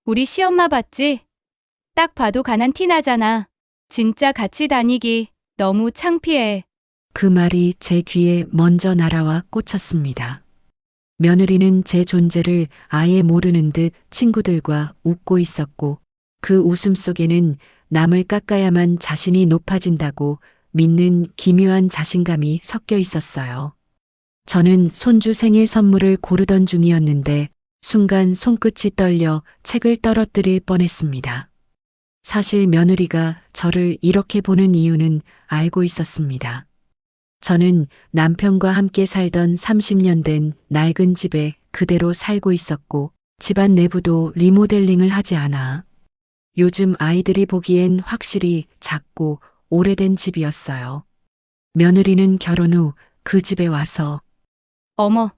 우리 시엄마 봤지? 딱 봐도 가난 티 나잖아. 진짜 같이 다니기 너무 창피해. 그 말이 제 귀에 먼저 날아와 꽂혔습니다. 며느리는 제 존재를 아예 모르는 듯 친구들과 웃고 있었고 그 웃음 속에는 남을 깎아야만 자신이 높아진다고 믿는 기묘한 자신감이 섞여 있었어요. 저는 손주 생일 선물을 고르던 중이었는데 순간 손끝이 떨려 책을 떨어뜨릴 뻔했습니다. 사실 며느리가 저를 이렇게 보는 이유는 알고 있었습니다. 저는 남편과 함께 살던 30년 된 낡은 집에 그대로 살고 있었고 집안 내부도 리모델링을 하지 않아 요즘 아이들이 보기엔 확실히 작고 오래된 집이었어요. 며느리는 결혼 후 그 집에 와서 어머,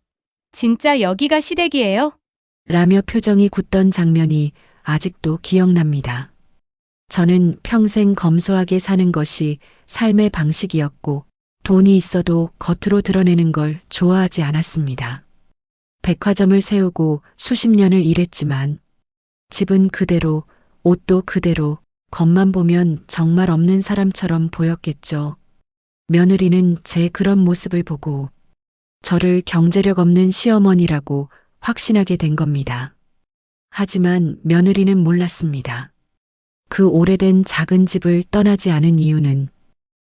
진짜 여기가 시댁이에요? 라며 표정이 굳던 장면이 아직도 기억납니다. 저는 평생 검소하게 사는 것이 삶의 방식이었고 돈이 있어도 겉으로 드러내는 걸 좋아하지 않았습니다. 백화점을 세우고 수십 년을 일했지만 집은 그대로, 옷도 그대로, 겉만 보면 정말 없는 사람처럼 보였겠죠. 며느리는 제 그런 모습을 보고 저를 경제력 없는 시어머니라고 확신하게 된 겁니다. 하지만 며느리는 몰랐습니다. 그 오래된 작은 집을 떠나지 않은 이유는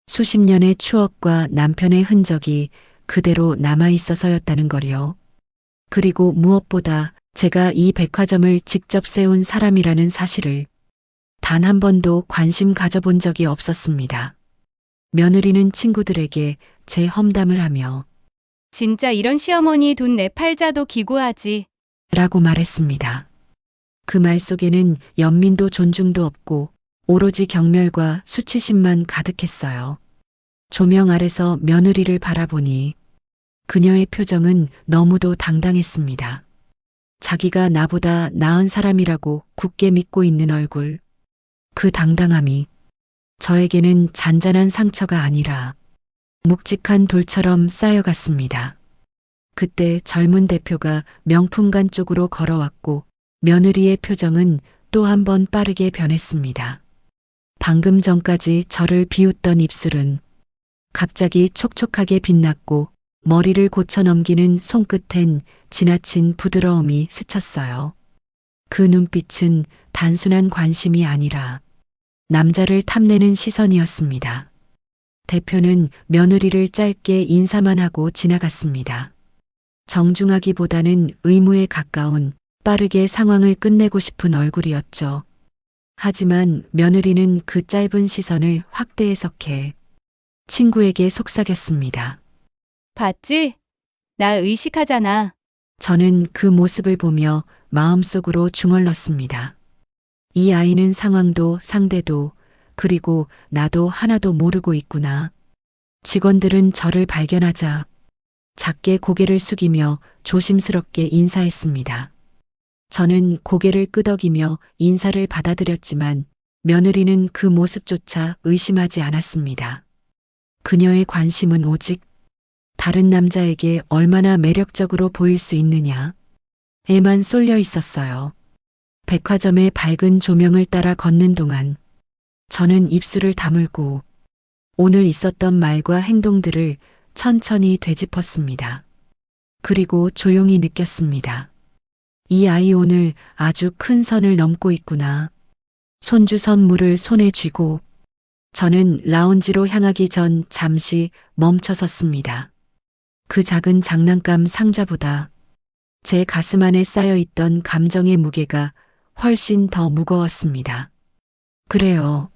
수십 년의 추억과 남편의 흔적이 그대로 남아 있어서였다는 거요. 그리고 무엇보다 제가 이 백화점을 직접 세운 사람이라는 사실을 단 한 번도 관심 가져본 적이 없었습니다. 며느리는 친구들에게 제 험담을 하며 진짜 이런 시어머니 돈 내 팔자도 기구하지. 라고 말했습니다. 그 말 속에는 연민도 존중도 없고 오로지 경멸과 수치심만 가득했어요. 조명 아래서 며느리를 바라보니 그녀의 표정은 너무도 당당했습니다. 자기가 나보다 나은 사람이라고 굳게 믿고 있는 얼굴. 그 당당함이 저에게는 잔잔한 상처가 아니라 묵직한 돌처럼 쌓여갔습니다. 그때 젊은 대표가 명품관 쪽으로 걸어왔고 며느리의 표정은 또 한 번 빠르게 변했습니다. 방금 전까지 저를 비웃던 입술은 갑자기 촉촉하게 빛났고 머리를 고쳐 넘기는 손끝엔 지나친 부드러움이 스쳤어요. 그 눈빛은 단순한 관심이 아니라 남자를 탐내는 시선이었습니다. 대표는 며느리를 짧게 인사만 하고 지나갔습니다. 정중하기보다는 의무에 가까운 빠르게 상황을 끝내고 싶은 얼굴이었죠. 하지만 며느리는 그 짧은 시선을 확대 해석해 친구에게 속삭였습니다. 봤지? 나 의식하잖아. 저는 그 모습을 보며 마음속으로 중얼렀습니다. 이 아이는 상황도 상대도 그리고 나도 하나도 모르고 있구나. 직원들은 저를 발견하자 작게 고개를 숙이며 조심스럽게 인사했습니다. 저는 고개를 끄덕이며 인사를 받아들였지만 며느리는 그 모습조차 의심하지 않았습니다. 그녀의 관심은 오직 다른 남자에게 얼마나 매력적으로 보일 수 있느냐 에만 쏠려 있었어요. 백화점의 밝은 조명을 따라 걷는 동안 저는 입술을 다물고 오늘 있었던 말과 행동들을 천천히 되짚었습니다. 그리고 조용히 느꼈습니다. 이 아이 오늘 아주 큰 선을 넘고 있구나. 손주 선물을 손에 쥐고 저는 라운지로 향하기 전 잠시 멈춰 섰습니다. 그 작은 장난감 상자보다 제 가슴 안에 쌓여있던 감정의 무게가 훨씬 더 무거웠습니다. 그래요.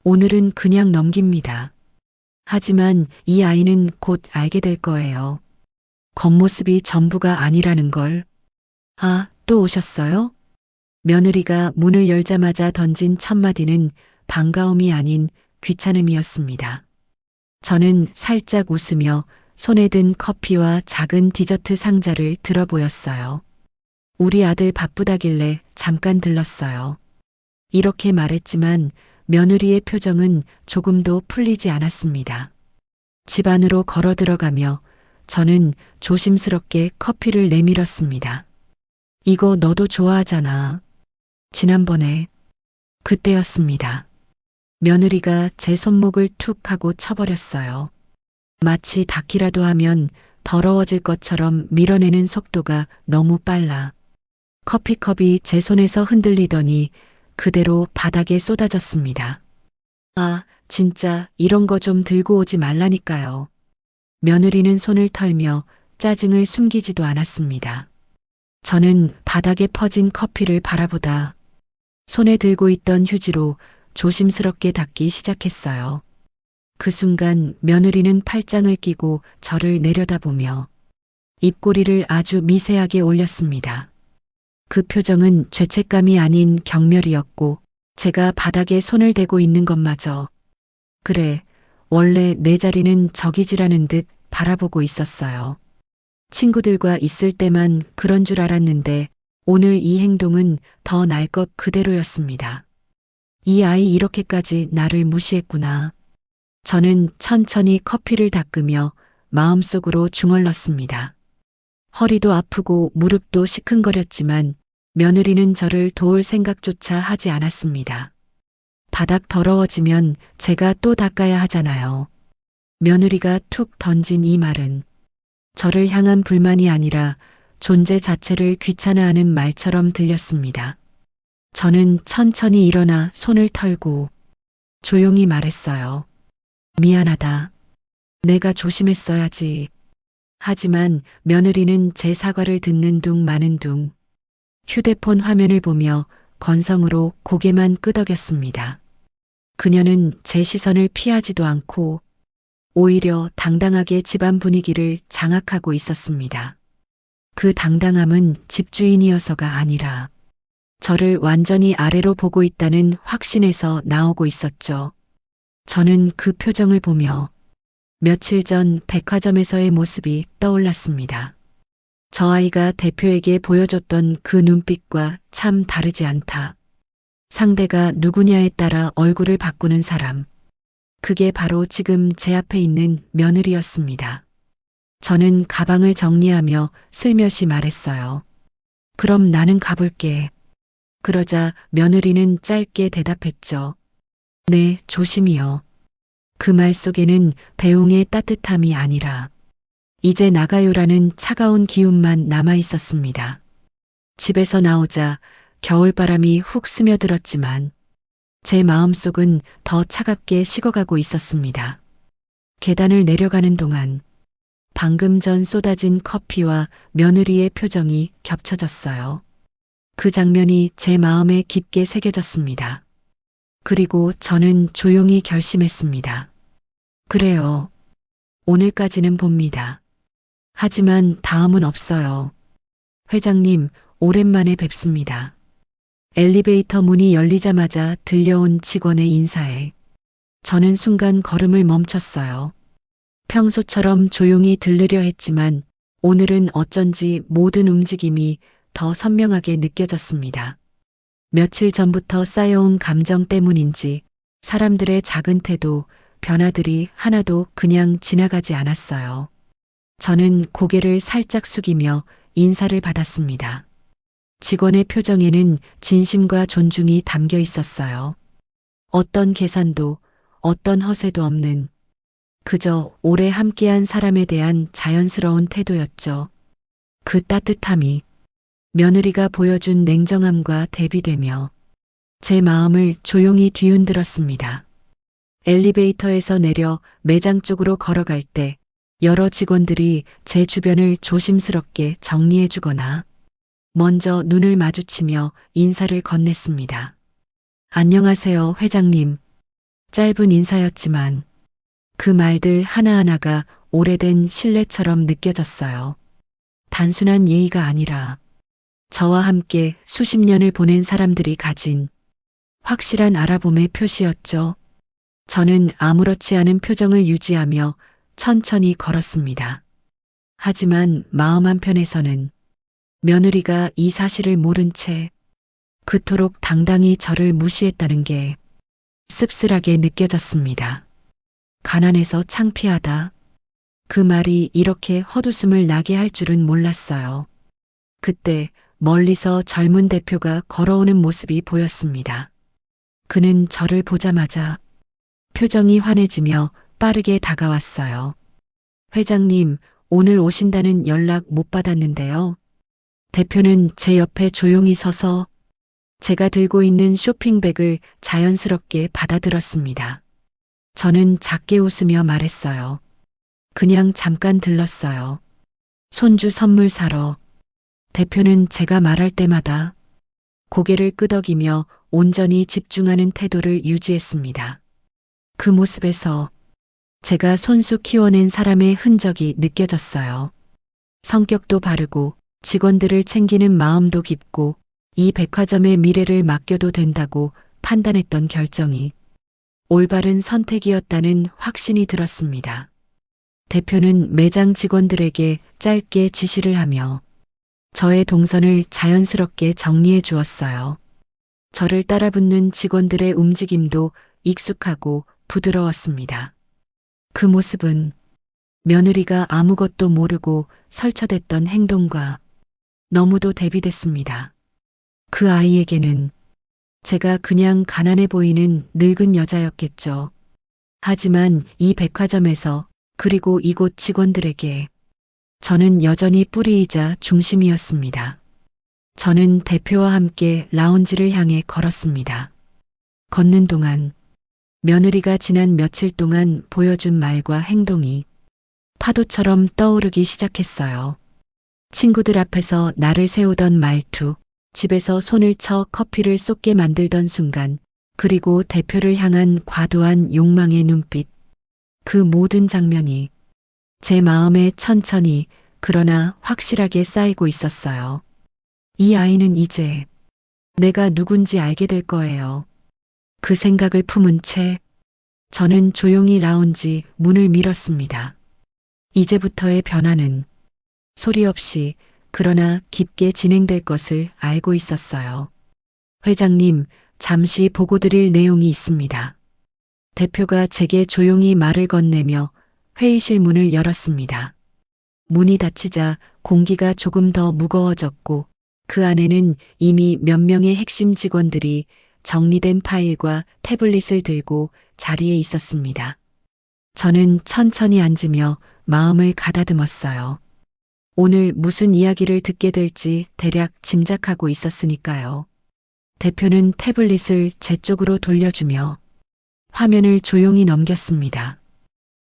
오늘은 그냥 넘깁니다. 하지만 이 아이는 곧 알게 될 거예요. 겉모습이 전부가 아니라는 걸. 아, 또 오셨어요? 며느리가 문을 열자마자 던진 첫 마디는 반가움이 아닌 귀찮음이었습니다. 저는 살짝 웃으며 손에 든 커피와 작은 디저트 상자를 들어보였어요. 우리 아들 바쁘다길래 잠깐 들렀어요. 이렇게 말했지만 며느리의 표정은 조금도 풀리지 않았습니다. 집 안으로 걸어 들어가며 저는 조심스럽게 커피를 내밀었습니다. 이거 너도 좋아하잖아. 지난번에 그때였습니다. 며느리가 제 손목을 툭 하고 쳐버렸어요. 마치 닿기라도 하면 더러워질 것처럼 밀어내는 속도가 너무 빨라 커피컵이 제 손에서 흔들리더니 그대로 바닥에 쏟아졌습니다. 아, 진짜 이런 거 좀 들고 오지 말라니까요. 며느리는 손을 털며 짜증을 숨기지도 않았습니다. 저는 바닥에 퍼진 커피를 바라보다 손에 들고 있던 휴지로 조심스럽게 닦기 시작했어요. 그 순간 며느리는 팔짱을 끼고 저를 내려다보며 입꼬리를 아주 미세하게 올렸습니다. 그 표정은 죄책감이 아닌 경멸이었고 제가 바닥에 손을 대고 있는 것마저 그래, 원래 내 자리는 저기지라는 듯 바라보고 있었어요. 친구들과 있을 때만 그런 줄 알았는데 오늘 이 행동은 더 날 것 그대로였습니다. 이 아이 이렇게까지 나를 무시했구나. 저는 천천히 커피를 닦으며 마음속으로 중얼렀습니다. 허리도 아프고 무릎도 시큰거렸지만 며느리는 저를 도울 생각조차 하지 않았습니다. 바닥 더러워지면 제가 또 닦아야 하잖아요. 며느리가 툭 던진 이 말은 저를 향한 불만이 아니라 존재 자체를 귀찮아하는 말처럼 들렸습니다. 저는 천천히 일어나 손을 털고 조용히 말했어요. 미안하다. 내가 조심했어야지. 하지만 며느리는 제 사과를 듣는 둥 마는 둥 휴대폰 화면을 보며 건성으로 고개만 끄덕였습니다. 그녀는 제 시선을 피하지도 않고 오히려 당당하게 집안 분위기를 장악하고 있었습니다. 그 당당함은 집주인이어서가 아니라 저를 완전히 아래로 보고 있다는 확신에서 나오고 있었죠. 저는 그 표정을 보며 며칠 전 백화점에서의 모습이 떠올랐습니다. 저 아이가 대표에게 보여줬던 그 눈빛과 참 다르지 않다. 상대가 누구냐에 따라 얼굴을 바꾸는 사람. 그게 바로 지금 제 앞에 있는 며느리였습니다. 저는 가방을 정리하며 슬며시 말했어요. 그럼 나는 가볼게. 그러자 며느리는 짧게 대답했죠. 네, 조심히요. 그 말 속에는 배웅의 따뜻함이 아니라 이제 나가요라는 차가운 기운만 남아 있었습니다. 집에서 나오자 겨울바람이 훅 스며들었지만 제 마음속은 더 차갑게 식어가고 있었습니다. 계단을 내려가는 동안 방금 전 쏟아진 커피와 며느리의 표정이 겹쳐졌어요. 그 장면이 제 마음에 깊게 새겨졌습니다. 그리고 저는 조용히 결심했습니다. 그래요. 오늘까지는 봅니다. 하지만 다음은 없어요. 회장님, 오랜만에 뵙습니다. 엘리베이터 문이 열리자마자 들려온 직원의 인사에 저는 순간 걸음을 멈췄어요. 평소처럼 조용히 들르려 했지만 오늘은 어쩐지 모든 움직임이 더 선명하게 느껴졌습니다. 며칠 전부터 쌓여온 감정 때문인지 사람들의 작은 태도, 변화들이 하나도 그냥 지나가지 않았어요. 저는 고개를 살짝 숙이며 인사를 받았습니다. 직원의 표정에는 진심과 존중이 담겨 있었어요. 어떤 계산도, 어떤 허세도 없는 그저 오래 함께한 사람에 대한 자연스러운 태도였죠. 그 따뜻함이 며느리가 보여준 냉정함과 대비되며 제 마음을 조용히 뒤흔들었습니다. 엘리베이터에서 내려 매장 쪽으로 걸어갈 때 여러 직원들이 제 주변을 조심스럽게 정리해주거나 먼저 눈을 마주치며 인사를 건넸습니다. 안녕하세요, 회장님. 짧은 인사였지만 그 말들 하나하나가 오래된 신뢰처럼 느껴졌어요. 단순한 예의가 아니라 저와 함께 수십 년을 보낸 사람들이 가진 확실한 알아봄의 표시였죠. 저는 아무렇지 않은 표정을 유지하며 천천히 걸었습니다. 하지만 마음 한편에서는 며느리가 이 사실을 모른 채 그토록 당당히 저를 무시했다는 게 씁쓸하게 느껴졌습니다. 가난해서 창피하다. 그 말이 이렇게 헛웃음을 나게 할 줄은 몰랐어요. 그때 멀리서 젊은 대표가 걸어오는 모습이 보였습니다. 그는 저를 보자마자 표정이 환해지며 빠르게 다가왔어요. 회장님, 오늘 오신다는 연락 못 받았는데요. 대표는 제 옆에 조용히 서서 제가 들고 있는 쇼핑백을 자연스럽게 받아들었습니다. 저는 작게 웃으며 말했어요. 그냥 잠깐 들렀어요. 손주 선물 사러. 대표는 제가 말할 때마다 고개를 끄덕이며 온전히 집중하는 태도를 유지했습니다. 그 모습에서 제가 손수 키워낸 사람의 흔적이 느껴졌어요. 성격도 바르고 직원들을 챙기는 마음도 깊고 이 백화점의 미래를 맡겨도 된다고 판단했던 결정이 올바른 선택이었다는 확신이 들었습니다. 대표는 매장 직원들에게 짧게 지시를 하며 저의 동선을 자연스럽게 정리해 주었어요. 저를 따라붙는 직원들의 움직임도 익숙하고 부드러웠습니다. 그 모습은 며느리가 아무것도 모르고 설쳐댔던 행동과 너무도 대비됐습니다. 그 아이에게는 제가 그냥 가난해 보이는 늙은 여자였겠죠. 하지만 이 백화점에서 그리고 이곳 직원들에게 저는 여전히 뿌리이자 중심이었습니다. 저는 대표와 함께 라운지를 향해 걸었습니다. 걷는 동안 며느리가 지난 며칠 동안 보여준 말과 행동이 파도처럼 떠오르기 시작했어요. 친구들 앞에서 나를 세우던 말투, 집에서 손을 쳐 커피를 쏟게 만들던 순간, 그리고 대표를 향한 과도한 욕망의 눈빛. 그 모든 장면이 제 마음에 천천히 그러나 확실하게 쌓이고 있었어요. 이 아이는 이제 내가 누군지 알게 될 거예요. 그 생각을 품은 채 저는 조용히 라운지 문을 밀었습니다. 이제부터의 변화는 소리 없이 그러나 깊게 진행될 것을 알고 있었어요. 회장님, 잠시 보고드릴 내용이 있습니다. 대표가 제게 조용히 말을 건네며 회의실 문을 열었습니다. 문이 닫히자 공기가 조금 더 무거워졌고 그 안에는 이미 몇 명의 핵심 직원들이 정리된 파일과 태블릿을 들고 자리에 있었습니다. 저는 천천히 앉으며 마음을 가다듬었어요. 오늘 무슨 이야기를 듣게 될지 대략 짐작하고 있었으니까요. 대표는 태블릿을 제 쪽으로 돌려주며 화면을 조용히 넘겼습니다.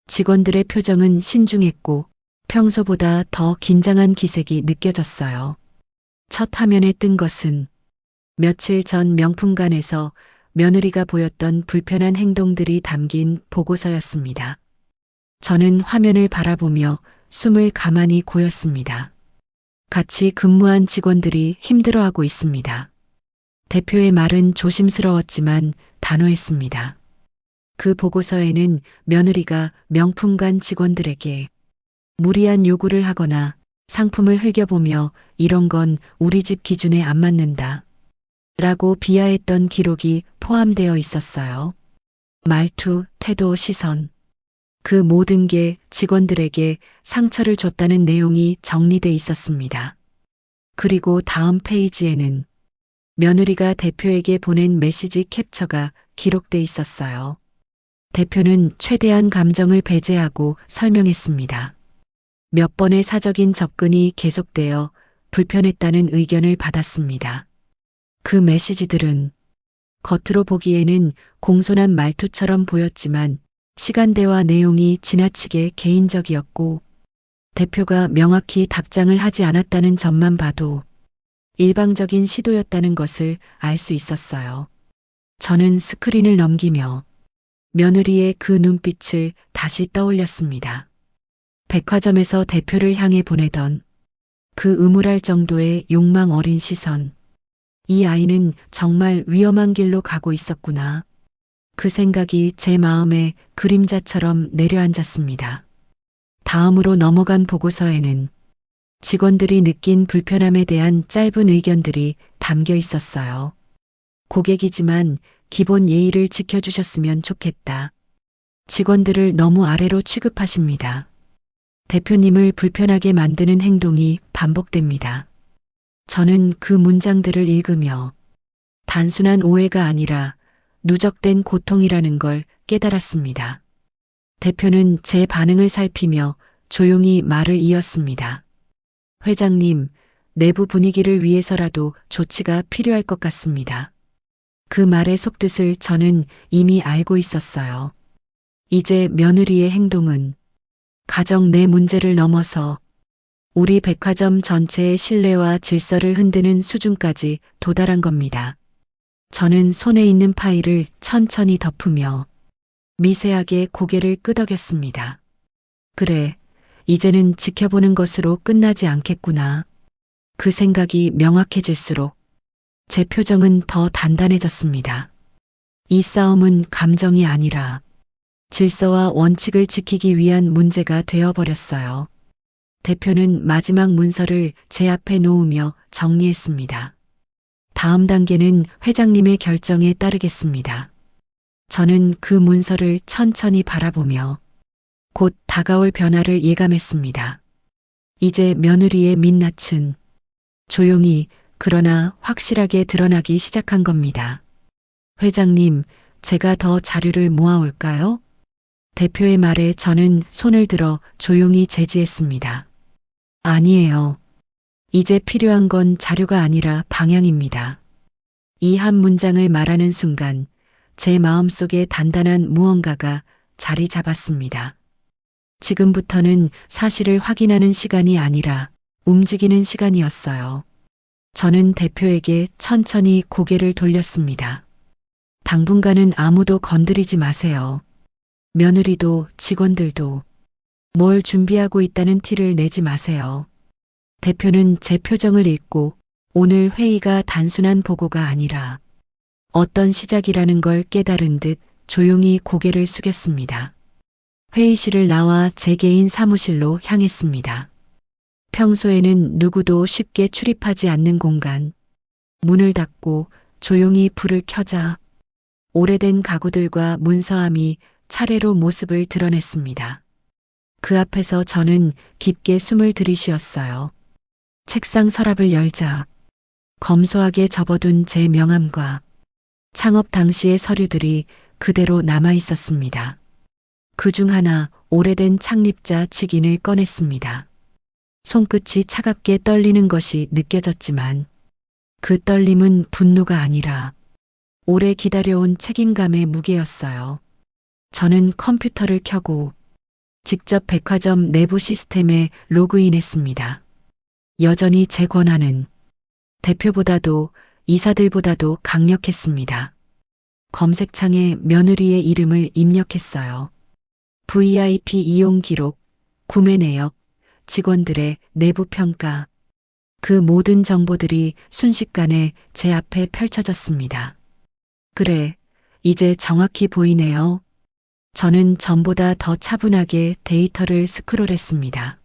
직원들의 표정은 신중했고 평소보다 더 긴장한 기색이 느껴졌어요. 첫 화면에 뜬 것은 며칠 전 명품관에서 며느리가 보였던 불편한 행동들이 담긴 보고서였습니다. 저는 화면을 바라보며 숨을 가만히 고였습니다. 같이 근무한 직원들이 힘들어하고 있습니다. 대표의 말은 조심스러웠지만 단호했습니다. 그 보고서에는 며느리가 명품관 직원들에게 무리한 요구를 하거나 상품을 흘겨보며 이런 건 우리 집 기준에 안 맞는다 라고 비하했던 기록이 포함되어 있었어요. 말투, 태도, 시선. 그 모든 게 직원들에게 상처를 줬다는 내용이 정리돼 있었습니다. 그리고 다음 페이지에는 며느리가 대표에게 보낸 메시지 캡처가 기록돼 있었어요. 대표는 최대한 감정을 배제하고 설명했습니다. 몇 번의 사적인 접근이 계속되어 불편했다는 의견을 받았습니다. 그 메시지들은 겉으로 보기에는 공손한 말투처럼 보였지만 시간대와 내용이 지나치게 개인적이었고 대표가 명확히 답장을 하지 않았다는 점만 봐도 일방적인 시도였다는 것을 알 수 있었어요. 저는 스크린을 넘기며 며느리의 그 눈빛을 다시 떠올렸습니다. 백화점에서 대표를 향해 보내던 그 음울할 정도의 욕망 어린 시선. 이 아이는 정말 위험한 길로 가고 있었구나. 그 생각이 제 마음에 그림자처럼 내려앉았습니다. 다음으로 넘어간 보고서에는 직원들이 느낀 불편함에 대한 짧은 의견들이 담겨 있었어요. 고객이지만 기본 예의를 지켜주셨으면 좋겠다. 직원들을 너무 아래로 취급하십니다. 대표님을 불편하게 만드는 행동이 반복됩니다. 저는 그 문장들을 읽으며 단순한 오해가 아니라 누적된 고통이라는 걸 깨달았습니다. 대표는 제 반응을 살피며 조용히 말을 이었습니다. 회장님, 내부 분위기를 위해서라도 조치가 필요할 것 같습니다. 그 말의 속뜻을 저는 이미 알고 있었어요. 이제 며느리의 행동은 가정 내 문제를 넘어서 우리 백화점 전체의 신뢰와 질서를 흔드는 수준까지 도달한 겁니다. 저는 손에 있는 파일을 천천히 덮으며 미세하게 고개를 끄덕였습니다. 그래, 이제는 지켜보는 것으로 끝나지 않겠구나. 그 생각이 명확해질수록 제 표정은 더 단단해졌습니다. 이 싸움은 감정이 아니라 질서와 원칙을 지키기 위한 문제가 되어버렸어요. 대표는 마지막 문서를 제 앞에 놓으며 정리했습니다. 다음 단계는 회장님의 결정에 따르겠습니다. 저는 그 문서를 천천히 바라보며 곧 다가올 변화를 예감했습니다. 이제 며느리의 민낯은 조용히 그러나 확실하게 드러나기 시작한 겁니다. 회장님, 제가 더 자료를 모아올까요? 대표의 말에 저는 손을 들어 조용히 제지했습니다. 아니에요. 이제 필요한 건 자료가 아니라 방향입니다. 이 한 문장을 말하는 순간 제 마음속에 단단한 무언가가 자리 잡았습니다. 지금부터는 사실을 확인하는 시간이 아니라 움직이는 시간이었어요. 저는 대표에게 천천히 고개를 돌렸습니다. 당분간은 아무도 건드리지 마세요. 며느리도 직원들도 뭘 준비하고 있다는 티를 내지 마세요. 대표는 제 표정을 읽고 오늘 회의가 단순한 보고가 아니라 어떤 시작이라는 걸 깨달은 듯 조용히 고개를 숙였습니다. 회의실을 나와 제 개인 사무실로 향했습니다. 평소에는 누구도 쉽게 출입하지 않는 공간. 문을 닫고 조용히 불을 켜자 오래된 가구들과 문서함이 차례로 모습을 드러냈습니다. 그 앞에서 저는 깊게 숨을 들이쉬었어요. 책상 서랍을 열자 검소하게 접어둔 제 명함과 창업 당시의 서류들이 그대로 남아 있었습니다. 그중 하나 오래된 창립자 직인을 꺼냈습니다. 손끝이 차갑게 떨리는 것이 느껴졌지만 그 떨림은 분노가 아니라 오래 기다려온 책임감의 무게였어요. 저는 컴퓨터를 켜고 직접 백화점 내부 시스템에 로그인했습니다. 여전히 제 권한은 대표보다도 이사들보다도 강력했습니다. 검색창에 며느리의 이름을 입력했어요. VIP 이용 기록, 구매 내역, 직원들의 내부 평가. 그 모든 정보들이 순식간에 제 앞에 펼쳐졌습니다. 그래, 이제 정확히 보이네요. 저는 전보다 더 차분하게 데이터를 스크롤했습니다.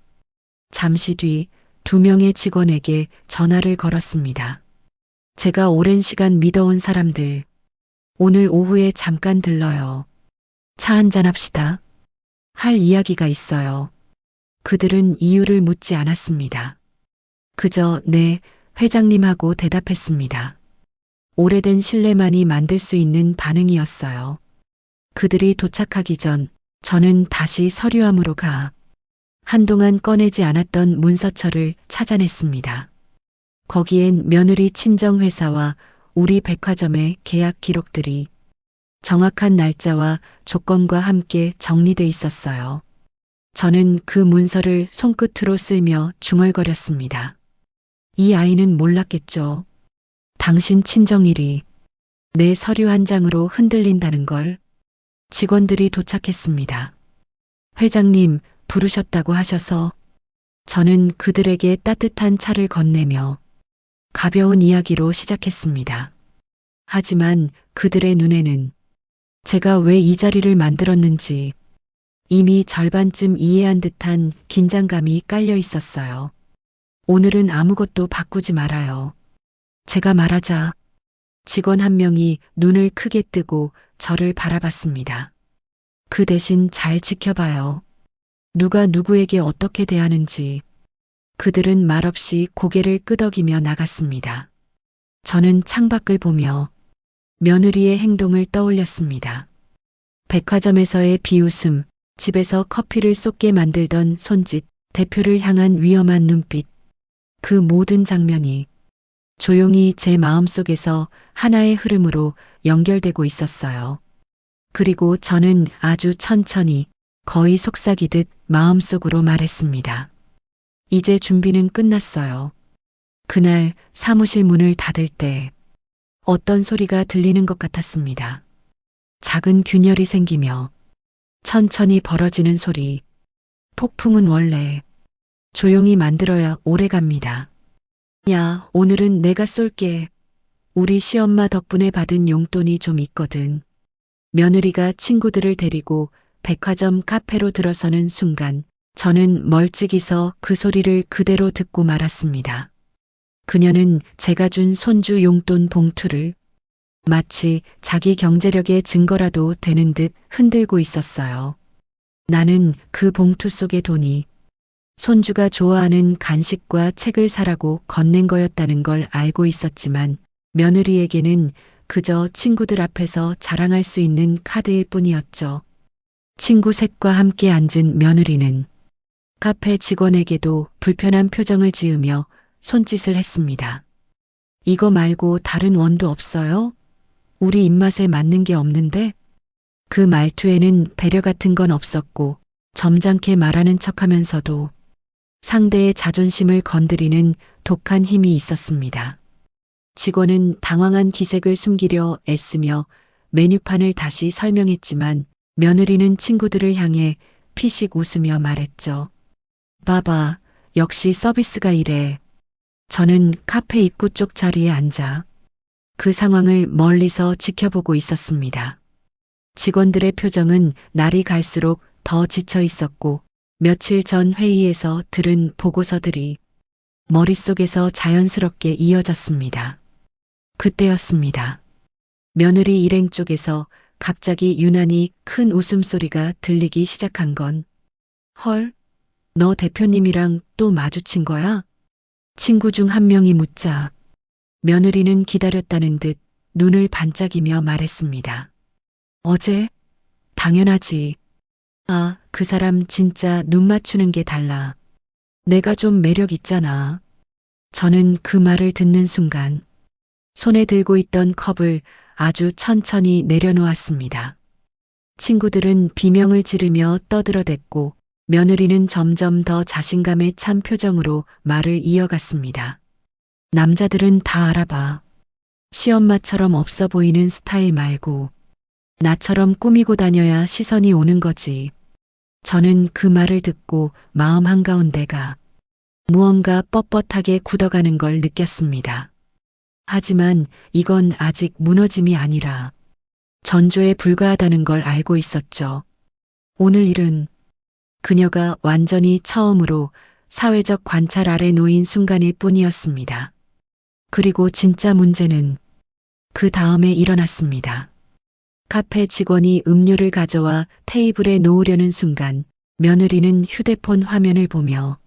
잠시 뒤 2명의 직원에게 전화를 걸었습니다. 제가 오랜 시간 믿어온 사람들, 오늘 오후에 잠깐 들러요. 차 한잔 합시다. 할 이야기가 있어요. 그들은 이유를 묻지 않았습니다. 그저 네, 회장님하고 대답했습니다. 오래된 신뢰만이 만들 수 있는 반응이었어요. 그들이 도착하기 전 저는 다시 서류함으로 가 한동안 꺼내지 않았던 문서처를 찾아냈습니다. 거기엔 며느리 친정회사와 우리 백화점의 계약 기록들이 정확한 날짜와 조건과 함께 정리돼 있었어요. 저는 그 문서를 손끝으로 쓸며 중얼거렸습니다. 이 아이는 몰랐겠죠. 당신 친정일이 내 서류 한 장으로 흔들린다는 걸. 직원들이 도착했습니다. 회장님 부르셨다고 하셔서 저는 그들에게 따뜻한 차를 건네며 가벼운 이야기로 시작했습니다. 하지만 그들의 눈에는 제가 왜 이 자리를 만들었는지 이미 절반쯤 이해한 듯한 긴장감이 깔려 있었어요. 오늘은 아무것도 바꾸지 말아요. 제가 말하자 직원 한 명이 눈을 크게 뜨고 저를 바라봤습니다. 그 대신 잘 지켜봐요. 누가 누구에게 어떻게 대하는지 그들은 말없이 고개를 끄덕이며 나갔습니다. 저는 창밖을 보며 며느리의 행동을 떠올렸습니다. 백화점에서의 비웃음, 집에서 커피를 쏟게 만들던 손짓, 대표를 향한 위험한 눈빛. 그 모든 장면이 조용히 제 마음속에서 하나의 흐름으로 연결되고 있었어요. 그리고 저는 아주 천천히, 거의 속삭이듯 마음속으로 말했습니다. 이제 준비는 끝났어요. 그날 사무실 문을 닫을 때 어떤 소리가 들리는 것 같았습니다. 작은 균열이 생기며 천천히 벌어지는 소리. 폭풍은 원래 조용히 만들어야 오래 갑니다. 야, 오늘은 내가 쏠게. 우리 시엄마 덕분에 받은 용돈이 좀 있거든. 며느리가 친구들을 데리고 백화점 카페로 들어서는 순간 저는 멀찍이 서 그 소리를 그대로 듣고 말았습니다. 그녀는 제가 준 손주 용돈 봉투를 마치 자기 경제력의 증거라도 되는 듯 흔들고 있었어요. 나는 그 봉투 속의 돈이 손주가 좋아하는 간식과 책을 사라고 건넨 거였다는 걸 알고 있었지만 며느리에게는 그저 친구들 앞에서 자랑할 수 있는 카드일 뿐이었죠. 친구 셋과 함께 앉은 며느리는 카페 직원에게도 불편한 표정을 지으며 손짓을 했습니다. 이거 말고 다른 원도 없어요? 우리 입맛에 맞는 게 없는데? 그 말투에는 배려 같은 건 없었고 점잖게 말하는 척하면서도 상대의 자존심을 건드리는 독한 힘이 있었습니다. 직원은 당황한 기색을 숨기려 애쓰며 메뉴판을 다시 설명했지만 며느리는 친구들을 향해 피식 웃으며 말했죠. 봐봐, 역시 서비스가 이래. 저는 카페 입구 쪽 자리에 앉아 그 상황을 멀리서 지켜보고 있었습니다. 직원들의 표정은 날이 갈수록 더 지쳐 있었고 며칠 전 회의에서 들은 보고서들이 머릿속에서 자연스럽게 이어졌습니다. 그때였습니다. 며느리 일행 쪽에서 갑자기 유난히 큰 웃음소리가 들리기 시작한 건 헐, 너 대표님이랑 또 마주친 거야? 친구 중 한 명이 묻자 며느리는 기다렸다는 듯 눈을 반짝이며 말했습니다. 어제? 당연하지. 아, 그 사람 진짜 눈 맞추는 게 달라. 내가 좀 매력 있잖아. 저는 그 말을 듣는 순간 손에 들고 있던 컵을 아주 천천히 내려놓았습니다. 친구들은 비명을 지르며 떠들어댔고 며느리는 점점 더 자신감에 찬 표정으로 말을 이어갔습니다. 남자들은 다 알아봐. 시엄마처럼 없어 보이는 스타일 말고 나처럼 꾸미고 다녀야 시선이 오는 거지. 저는 그 말을 듣고 마음 한가운데가 무언가 뻣뻣하게 굳어가는 걸 느꼈습니다. 하지만 이건 아직 무너짐이 아니라 전조에 불과하다는 걸 알고 있었죠. 오늘 일은 그녀가 완전히 처음으로 사회적 관찰 아래 놓인 순간일 뿐이었습니다. 그리고 진짜 문제는 그 다음에 일어났습니다. 카페 직원이 음료를 가져와 테이블에 놓으려는 순간 며느리는 휴대폰 화면을 보며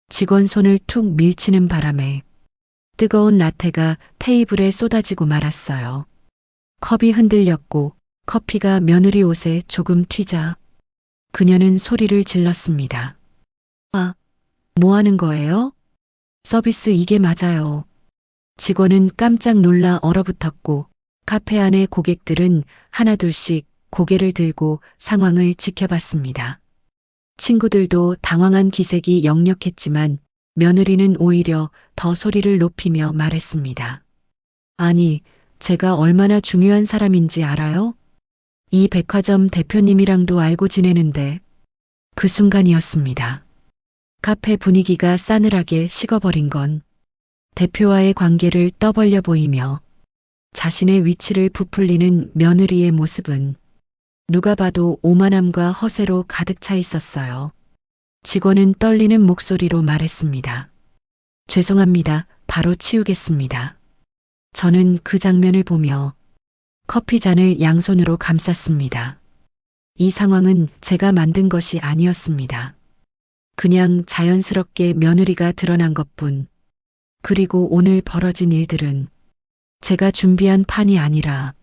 직원 손을 툭 밀치는 바람에 뜨거운 라테가 테이블에 쏟아지고 말았어요. 컵이 흔들렸고 커피가 며느리 옷에 조금 튀자 그녀는 소리를 질렀습니다. 아, 뭐 하는 거예요? 서비스 이게 맞아요. 직원은 깜짝 놀라 얼어붙었고 카페 안의 고객들은 하나둘씩 고개를 들고 상황을 지켜봤습니다. 친구들도 당황한 기색이 역력했지만 며느리는 오히려 더 소리를 높이며 말했습니다. 아니, 제가 얼마나 중요한 사람인지 알아요? 이 백화점 대표님이랑도 알고 지내는데 그 순간이었습니다. 카페 분위기가 싸늘하게 식어버린 건 대표와의 관계를 떠벌려 보이며 자신의 위치를 부풀리는 며느리의 모습은 누가 봐도 오만함과 허세로 가득 차 있었어요. 직원은 떨리는 목소리로 말했습니다. 죄송합니다. 바로 치우겠습니다. 저는 그 장면을 보며 커피 잔을 양손으로 감쌌습니다. 이 상황은 제가 만든 것이 아니었습니다. 그냥 자연스럽게 며느리가 드러난 것뿐. 그리고 오늘 벌어진 일들은 제가 준비한 판이 아니라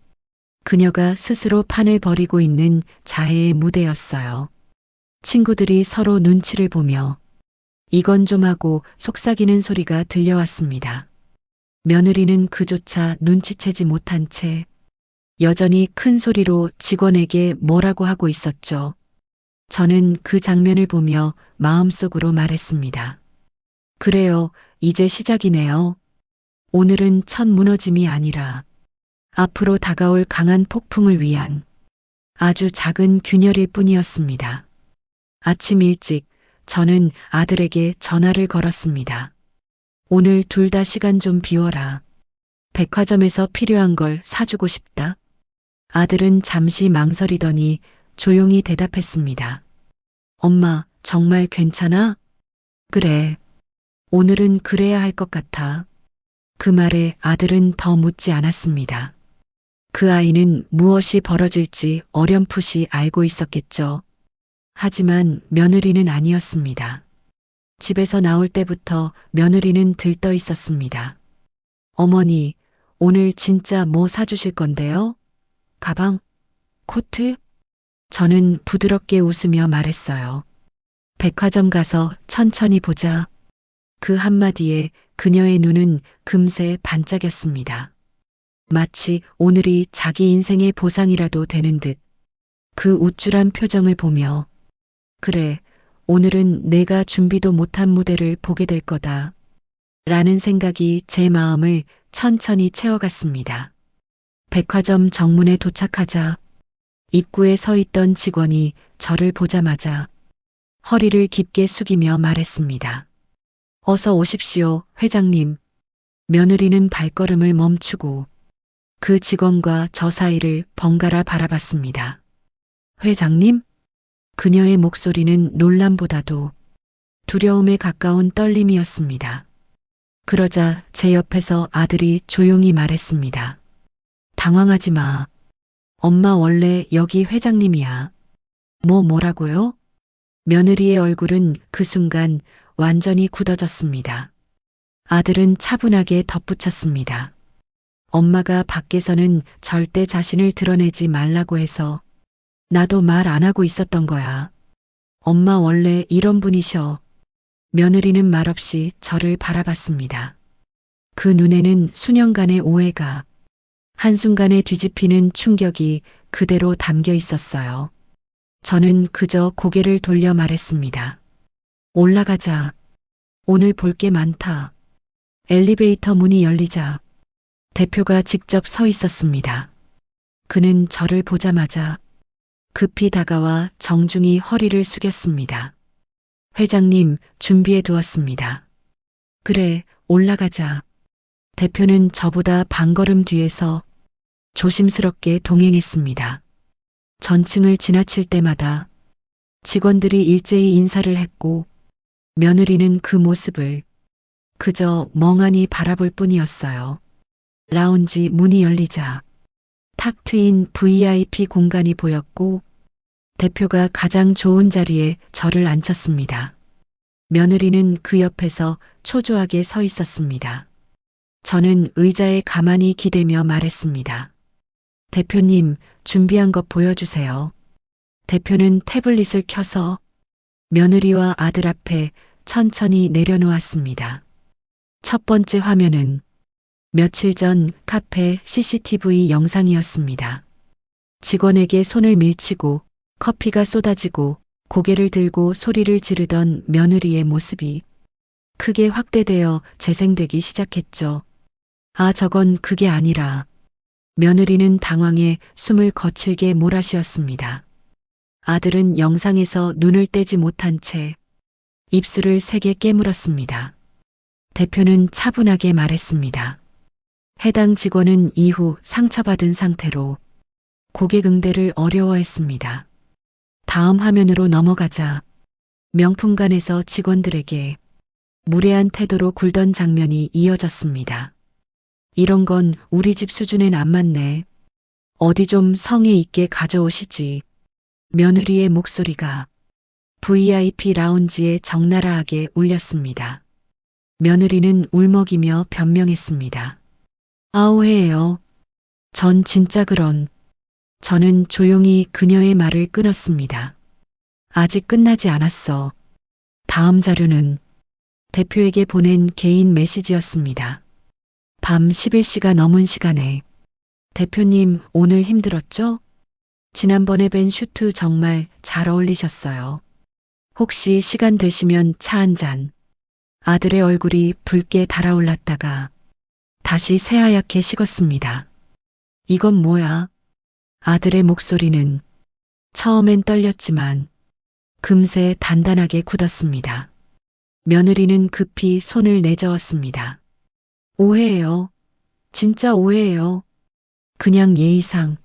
그녀가 스스로 판을 벌이고 있는 자해의 무대였어요. 친구들이 서로 눈치를 보며 이건 좀 하고 속삭이는 소리가 들려왔습니다. 며느리는 그조차 눈치채지 못한 채 여전히 큰 소리로 직원에게 뭐라고 하고 있었죠. 저는 그 장면을 보며 마음속으로 말했습니다. 그래요, 이제 시작이네요. 오늘은 첫 무너짐이 아니라 앞으로 다가올 강한 폭풍을 위한 아주 작은 균열일 뿐이었습니다. 아침 일찍 저는 아들에게 전화를 걸었습니다. 오늘 둘 다 시간 좀 비워라. 백화점에서 필요한 걸 사주고 싶다. 아들은 잠시 망설이더니 조용히 대답했습니다. 엄마, 정말 괜찮아? 그래. 오늘은 그래야 할 것 같아. 그 말에 아들은 더 묻지 않았습니다. 그 아이는 무엇이 벌어질지 어렴풋이 알고 있었겠죠. 하지만 며느리는 아니었습니다. 집에서 나올 때부터 며느리는 들떠 있었습니다. 어머니, 오늘 진짜 뭐 사주실 건데요? 가방? 코트? 저는 부드럽게 웃으며 말했어요. 백화점 가서 천천히 보자. 그 한마디에 그녀의 눈은 금세 반짝였습니다. 마치 오늘이 자기 인생의 보상이라도 되는 듯 그 우쭐한 표정을 보며 그래, 오늘은 내가 준비도 못한 무대를 보게 될 거다. 라는 생각이 제 마음을 천천히 채워갔습니다. 백화점 정문에 도착하자 입구에 서 있던 직원이 저를 보자마자 허리를 깊게 숙이며 말했습니다. 어서 오십시오, 회장님. 며느리는 발걸음을 멈추고 그 직원과 저 사이를 번갈아 바라봤습니다. 회장님? 그녀의 목소리는 놀람보다도 두려움에 가까운 떨림이었습니다. 그러자 제 옆에서 아들이 조용히 말했습니다. 당황하지 마. 엄마 원래 여기 회장님이야. 뭐라고요? 며느리의 얼굴은 그 순간 완전히 굳어졌습니다. 아들은 차분하게 덧붙였습니다. 엄마가 밖에서는 절대 자신을 드러내지 말라고 해서 나도 말 안 하고 있었던 거야. 엄마 원래 이런 분이셔. 며느리는 말없이 저를 바라봤습니다. 그 눈에는 수년간의 오해가 한순간에 뒤집히는 충격이 그대로 담겨 있었어요. 저는 그저 고개를 돌려 말했습니다. 올라가자. 오늘 볼 게 많다. 엘리베이터 문이 열리자 대표가 직접 서 있었습니다. 그는 저를 보자마자 급히 다가와 정중히 허리를 숙였습니다. 회장님, 준비해 두었습니다. 그래, 올라가자. 대표는 저보다 반걸음 뒤에서 조심스럽게 동행했습니다. 전층을 지나칠 때마다 직원들이 일제히 인사를 했고 며느리는 그 모습을 그저 멍하니 바라볼 뿐이었어요. 라운지 문이 열리자 탁 트인 VIP 공간이 보였고 대표가 가장 좋은 자리에 저를 앉혔습니다. 며느리는 그 옆에서 초조하게 서 있었습니다. 저는 의자에 가만히 기대며 말했습니다. 대표님, 준비한 것 보여주세요. 대표는 태블릿을 켜서 며느리와 아들 앞에 천천히 내려놓았습니다. 첫 번째 화면은 며칠 전 카페 CCTV 영상이었습니다. 직원에게 손을 밀치고 커피가 쏟아지고 고개를 들고 소리를 지르던 며느리의 모습이 크게 확대되어 재생되기 시작했죠. 아, 저건 그게 아니라 며느리는 당황해 숨을 거칠게 몰아쉬었습니다. 아들은 영상에서 눈을 떼지 못한 채 입술을 세게 깨물었습니다. 대표는 차분하게 말했습니다. 해당 직원은 이후 상처받은 상태로 고객응대를 어려워했습니다. 다음 화면으로 넘어가자 명품관에서 직원들에게 무례한 태도로 굴던 장면이 이어졌습니다. 이런 건 우리 집 수준엔 안 맞네. 어디 좀 성의 있게 가져오시지. 며느리의 목소리가 VIP 라운지에 적나라하게 울렸습니다. 며느리는 울먹이며 변명했습니다. 아오해요. 전 진짜 저는 조용히 그녀의 말을 끊었습니다. 아직 끝나지 않았어. 다음 자료는 대표에게 보낸 개인 메시지였습니다. 밤 11시가 넘은 시간에 대표님 오늘 힘들었죠? 지난번에 뵌 슈트 정말 잘 어울리셨어요. 혹시 시간 되시면 차 한 잔. 아들의 얼굴이 붉게 달아올랐다가 다시 새하얗게 식었습니다. 이건 뭐야? 아들의 목소리는 처음엔 떨렸지만 금세 단단하게 굳었습니다. 며느리는 급히 손을 내저었습니다. 오해예요. 진짜 오해예요. 그냥 예의상.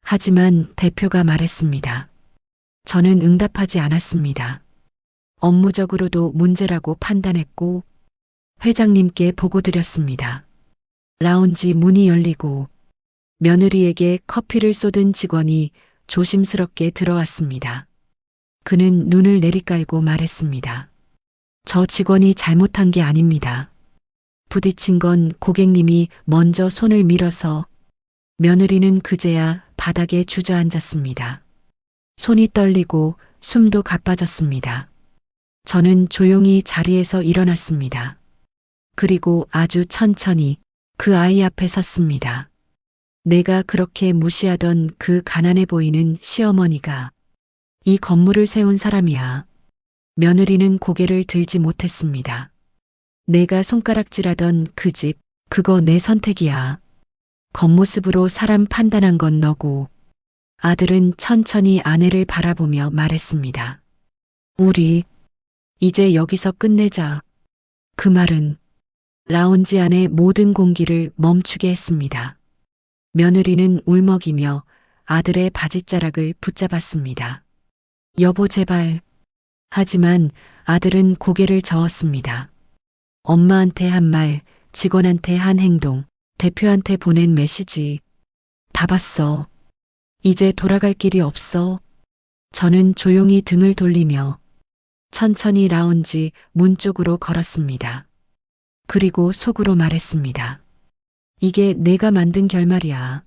하지만 대표가 말했습니다. 저는 응답하지 않았습니다. 업무적으로도 문제라고 판단했고 회장님께 보고드렸습니다. 라운지 문이 열리고 며느리에게 커피를 쏟은 직원이 조심스럽게 들어왔습니다. 그는 눈을 내리깔고 말했습니다. 저 직원이 잘못한 게 아닙니다. 부딪힌 건 고객님이 먼저 손을 밀어서 며느리는 그제야 바닥에 주저앉았습니다. 손이 떨리고 숨도 가빠졌습니다. 저는 조용히 자리에서 일어났습니다. 그리고 아주 천천히 그 아이 앞에 섰습니다. 내가 그렇게 무시하던 그 가난해 보이는 시어머니가 이 건물을 세운 사람이야. 며느리는 고개를 들지 못했습니다. 내가 손가락질하던 그 집, 그거 내 선택이야. 겉모습으로 사람 판단한 건 너고. 아들은 천천히 아내를 바라보며 말했습니다. 우리 이제 여기서 끝내자. 그 말은 라운지 안의 모든 공기를 멈추게 했습니다. 며느리는 울먹이며 아들의 바지자락을 붙잡았습니다. 여보 제발. 하지만 아들은 고개를 저었습니다. 엄마한테 한 말, 직원한테 한 행동, 대표한테 보낸 메시지. 다 봤어. 이제 돌아갈 길이 없어. 저는 조용히 등을 돌리며 천천히 라운지 문 쪽으로 걸었습니다. 그리고 속으로 말했습니다. 이게 내가 만든 결말이야.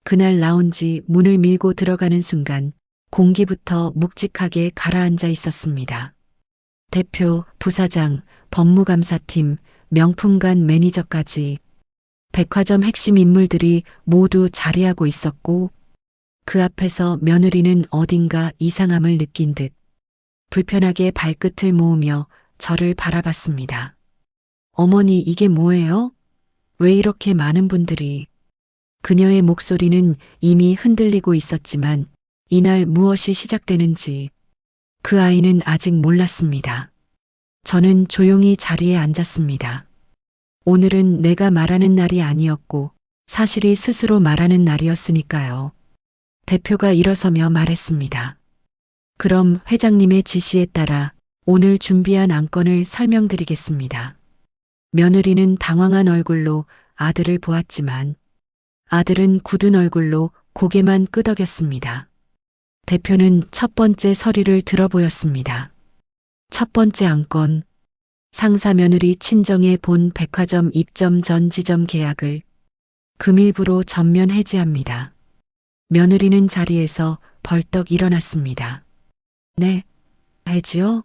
그날 라운지 문을 밀고 들어가는 순간 공기부터 묵직하게 가라앉아 있었습니다. 대표, 부사장, 법무감사팀, 명품관 매니저까지 백화점 핵심 인물들이 모두 자리하고 있었고 그 앞에서 며느리는 어딘가 이상함을 느낀 듯 불편하게 발끝을 모으며 저를 바라봤습니다. 어머니 이게 뭐예요? 왜 이렇게 많은 분들이. 그녀의 목소리는 이미 흔들리고 있었지만 이날 무엇이 시작되는지 그 아이는 아직 몰랐습니다. 저는 조용히 자리에 앉았습니다. 오늘은 내가 말하는 날이 아니었고 사실이 스스로 말하는 날이었으니까요. 대표가 일어서며 말했습니다. 그럼 회장님의 지시에 따라 오늘 준비한 안건을 설명드리겠습니다. 며느리는 당황한 얼굴로 아들을 보았지만 아들은 굳은 얼굴로 고개만 끄덕였습니다. 대표는 첫 번째 서류를 들어보였습니다. 첫 번째 안건, 상사 며느리 친정에 본 백화점 입점 전 지점 계약을 금일부로 전면 해지합니다. 며느리는 자리에서 벌떡 일어났습니다. 네, 해지요?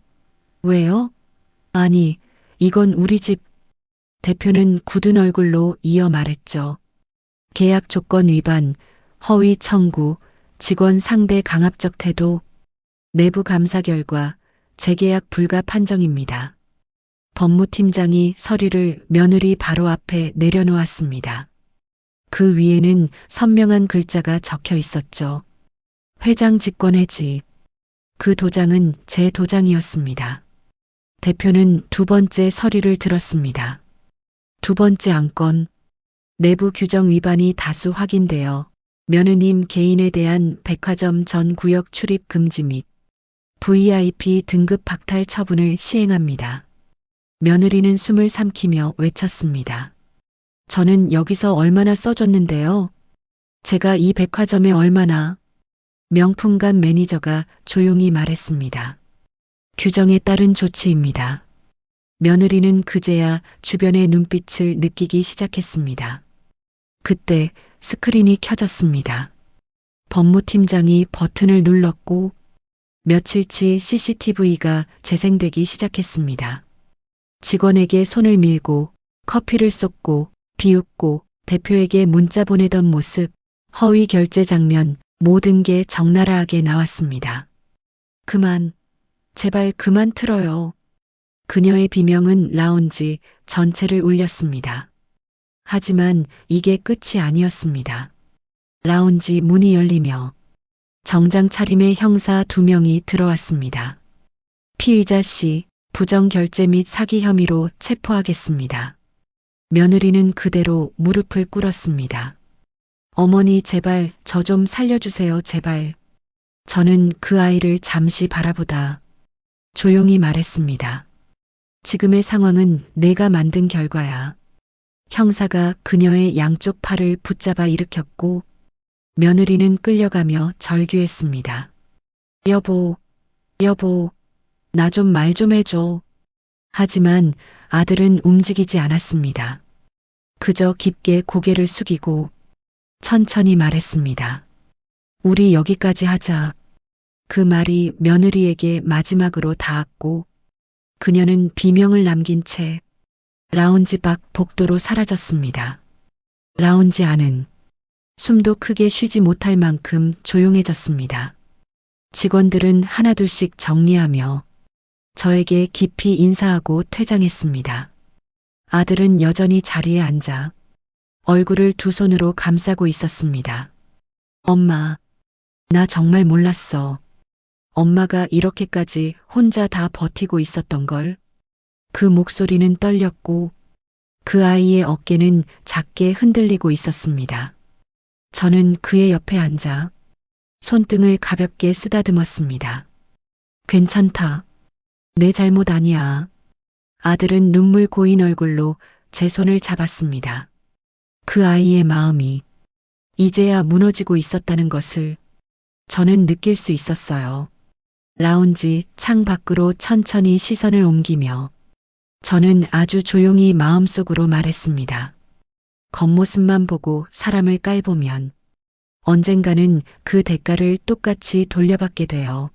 왜요? 아니, 이건 우리 집. 대표는 굳은 얼굴로 이어 말했죠. 계약 조건 위반, 허위 청구, 직원 상대 강압적 태도, 내부 감사 결과 재계약 불가 판정입니다. 법무팀장이 서류를 며느리 바로 앞에 내려놓았습니다. 그 위에는 선명한 글자가 적혀 있었죠. 회장 직권 해지. 그 도장은 제 도장이었습니다. 대표는 두 번째 서류를 들었습니다. 두 번째 안건, 내부 규정 위반이 다수 확인되어 며느님 개인에 대한 백화점 전 구역 출입 금지 및 VIP 등급 박탈 처분을 시행합니다. 며느리는 숨을 삼키며 외쳤습니다. 저는 여기서 얼마나 써줬는데요. 제가 이 백화점에 얼마나. 명품관 매니저가 조용히 말했습니다. 규정에 따른 조치입니다. 며느리는 그제야 주변의 눈빛을 느끼기 시작했습니다. 그때 스크린이 켜졌습니다. 법무팀장이 버튼을 눌렀고 며칠치 CCTV가 재생되기 시작했습니다. 직원에게 손을 밀고 커피를 쏟고 비웃고 대표에게 문자 보내던 모습, 허위 결제 장면, 모든 게 적나라하게 나왔습니다. 그만, 제발 그만 틀어요. 그녀의 비명은 라운지 전체를 울렸습니다. 하지만 이게 끝이 아니었습니다. 라운지 문이 열리며 정장 차림의 형사 2명이 들어왔습니다. 피의자 씨, 부정결제 및 사기 혐의로 체포하겠습니다. 며느리는 그대로 무릎을 꿇었습니다. 어머니 제발 저 좀 살려주세요 제발. 저는 그 아이를 잠시 바라보다 조용히 말했습니다. 지금의 상황은 내가 만든 결과야. 형사가 그녀의 양쪽 팔을 붙잡아 일으켰고 며느리는 끌려가며 절규했습니다. 여보, 여보, 나 좀 말 좀 해줘. 하지만 아들은 움직이지 않았습니다. 그저 깊게 고개를 숙이고 천천히 말했습니다. 우리 여기까지 하자. 그 말이 며느리에게 마지막으로 닿았고 그녀는 비명을 남긴 채 라운지 밖 복도로 사라졌습니다. 라운지 안은 숨도 크게 쉬지 못할 만큼 조용해졌습니다. 직원들은 하나둘씩 정리하며 저에게 깊이 인사하고 퇴장했습니다. 아들은 여전히 자리에 앉아 얼굴을 2손으로 감싸고 있었습니다. 엄마, 나 정말 몰랐어. 엄마가 이렇게까지 혼자 다 버티고 있었던 걸. 그 목소리는 떨렸고 그 아이의 어깨는 작게 흔들리고 있었습니다. 저는 그의 옆에 앉아 손등을 가볍게 쓰다듬었습니다. 괜찮다. 내 잘못 아니야. 아들은 눈물 고인 얼굴로 제 손을 잡았습니다. 그 아이의 마음이 이제야 무너지고 있었다는 것을 저는 느낄 수 있었어요. 라운지 창 밖으로 천천히 시선을 옮기며 저는 아주 조용히 마음속으로 말했습니다. 겉모습만 보고 사람을 깔보면 언젠가는 그 대가를 똑같이 돌려받게 돼요.